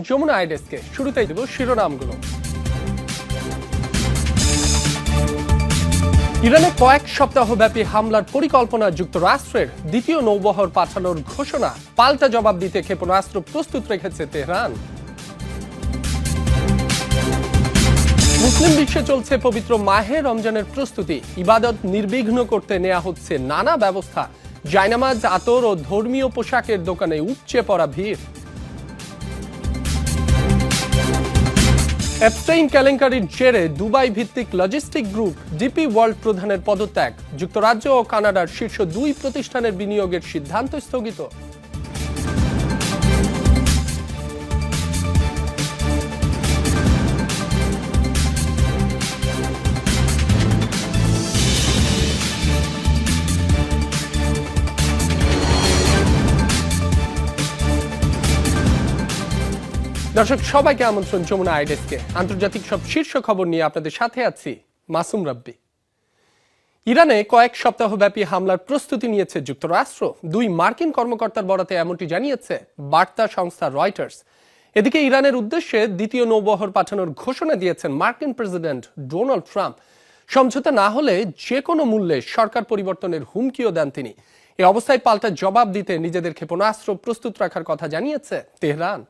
যমুনা আইডেসকে শুরুতেই দেব শিরোনামগুলো। ইরানে কয়েক সপ্তাহব্যাপী হামলার পরিকল্পনা যুক্তরাষ্ট্রের, দ্বিতীয় নৌবহর পাঠানোর ঘোষণা, পাল্টা জবাব দিতে ক্ষেপণাস্ত্র প্রস্তুত রেখেছে তেহরান। মুসলিম বিশ্বে চলছে পবিত্র মাহে রমজানের প্রস্তুতি, ইবাদত নির্বিঘ্ন করতে নেওয়া হচ্ছে নানা ব্যবস্থা। জায়নামাজ, আতর ও ধর্মীয় পোশাকের দোকানে উপচে পড়া ভিড়। এপস্টাইন কেলেঙ্কারির জেরে দুবাই ভিত্তিক লজিস্টিক গ্রুপ ডিপি ওয়ার্ল্ড প্রধানের পদত্যাগ, যুক্তরাজ্য ও কানাডার শীর্ষ 2 প্রতিষ্ঠানের বিনিয়োগের সিদ্ধান্ত স্থগিত। দর্শক সবাইকে আমন্ত্রণ যমুনা আইডেসকে। আন্তর্জাতিক সব শীর্ষ খবর নিয়ে আপনাদের সাথে আছি মাসুম রাব্বি। ইরানে কয়েক সপ্তাহব্যাপী হামলার প্রস্তুতি নিয়েছে যুক্তরাষ্ট্র। 2 মার্কিন কর্মকর্তার বরাতে এমনটি জানিয়েছে বার্তা সংস্থা রয়টার্স। এদিকে ইরানের উদ্দেশ্যে দ্বিতীয় নৌবহর পাঠানোর ঘোষণা দিয়েছেন মার্কিন প্রেসিডেন্ট ডোনাল্ড ট্রাম্প। সমঝোতা না হলে যে কোনো মূল্যে সরকার পরিবর্তনের হুমকিও দেন তিনি। এই অবস্থায় পাল্টা জবাব দিতে নিজেদের ক্ষেপণাস্ত্র প্রস্তুত রাখার কথা জানিয়েছে তেহরান।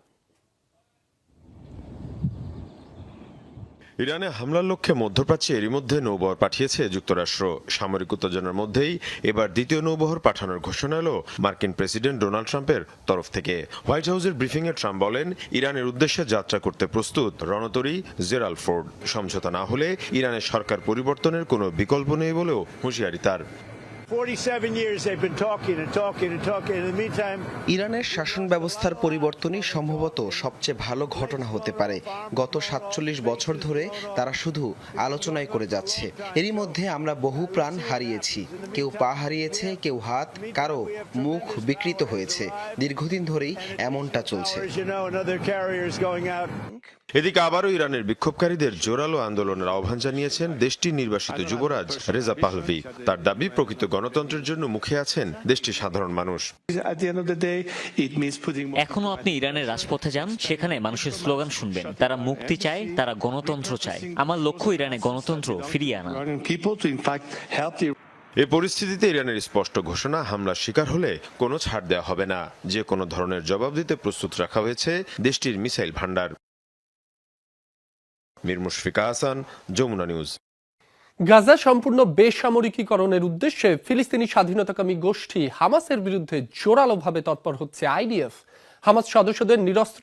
ইরানে হামলার লক্ষ্যে মধ্যপ্রাচ্যে এরই মধ্যে নৌবহর পাঠিয়েছে যুক্তরাষ্ট্র। সামরিক উত্তেজনার মধ্যেই এবার দ্বিতীয় নৌবহর পাঠানোর ঘোষণা এলো মার্কিন প্রেসিডেন্ট ডোনাল্ড ট্রাম্পের তরফ থেকে। হোয়াইট হাউসের ব্রিফিংয়ে ট্রাম্প বলেন, ইরানের উদ্দেশ্যে যাত্রা করতে প্রস্তুত রণতরী জেরাল্ড ফোর্ড। সমঝোতা না হলে ইরানের সরকার পরিবর্তনের কোনো বিকল্প নেই বলেও হুঁশিয়ারি তার। ইরানের শাসন ব্যবস্থার পরিবর্তনই সম্ভবত সবচেয়ে ভালো ঘটনা হতে পারে। গত 47 বছর ধরে তারা শুধু আলোচনাই করে যাচ্ছে। এরই মধ্যে আমরা বহু প্রাণ হারিয়েছি, কেউ পা হারিয়েছে, কেউ হাত, কারো মুখ বিকৃত হয়েছে। দীর্ঘদিন ধরেই এমনটা চলছে। এদিকে আবারও ইরানের বিক্ষোভকারীদের জোরালো আন্দোলনের আহ্বান জানিয়েছেন দেশটির নির্বাসিত যুবরাজ রেজা পাহলভি। তার দাবি, প্রকৃত গণতন্ত্রের জন্য মুখে আছেন দেশটির সাধারণ মানুষ। এখনো আপনি ইরানের রাজপথে যান, সেখানে মানুষের স্লোগান শুনবেন। তারা মুক্তি চায়, তারা গণতন্ত্র চায়। আমার লক্ষ্য ইরানে গণতন্ত্র ফিরিয়ে আনা। এই পরিস্থিতিতে ইরানের স্পষ্ট ঘোষণা, হামলার শিকার হলে কোনো ছাড় দেওয়া হবে না। যে কোনো ধরনের জবাব দিতে প্রস্তুত রাখা হয়েছে দেশটির মিসাইল ভান্ডার। মীর মুশফিকা হাসান, যমুনা নিউজ। গাজা সম্পূর্ণ বেসামরিকীকরণের উদ্দেশ্যে ফিলিস্তিনি স্বাধীনতাকামী গোষ্ঠী হামাসের বিরুদ্ধে জোরালোভাবে তৎপর হচ্ছে আইডিএফ। হামাস সদস্যদের নিরস্ত্র